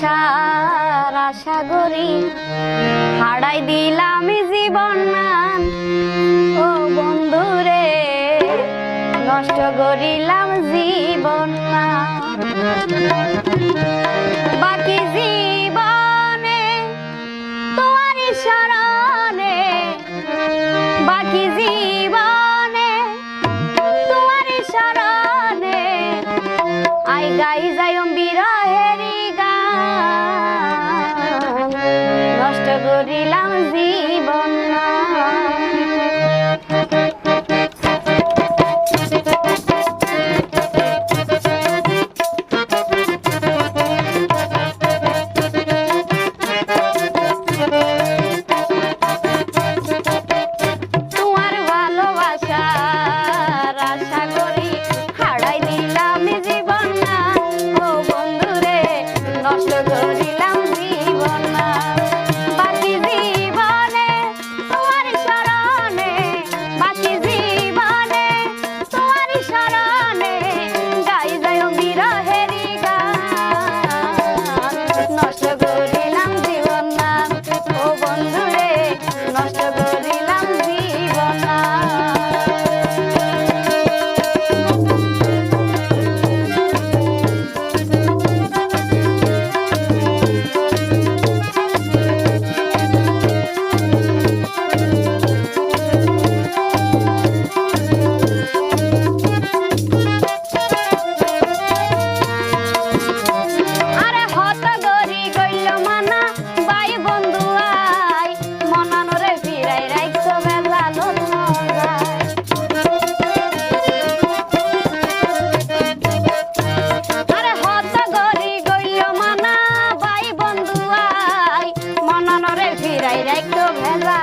ভালোবাসার আশা করি হারাই দিলাম জীবন মান। ও বন্ধুরে নষ্ট করিলাম জীবন মান। বাকি জীবনে তোমার শরণে, বাকি জীবনে তোমার শরণে আই গাই যাইম বিরহেরি গান। নষ্ট করিলাম জীবন তোমার ভালোবাসার আশা করি হারাই দিলাম জীবন না। ও বন্ধুরে নষ্ট করিলাম জীবন না। বাকি জীবনে তোমার শরণে, বাকি জীবনে তোমার শরণে গাই যাইম বিরহেরি গান। নষ্ট করিলাম জীবন না। ও বন্ধুরে নষ্ট করিলাম জীবন না। আরে হত গরি গইল মানা বাই বন্ধু আই মনানরে ফিরাই রাইছো বেলা লোক যায়। আরে হত গরি গইল মানা বাই বন্ধু আই মনানরে ফিরাই রাইছো বেলা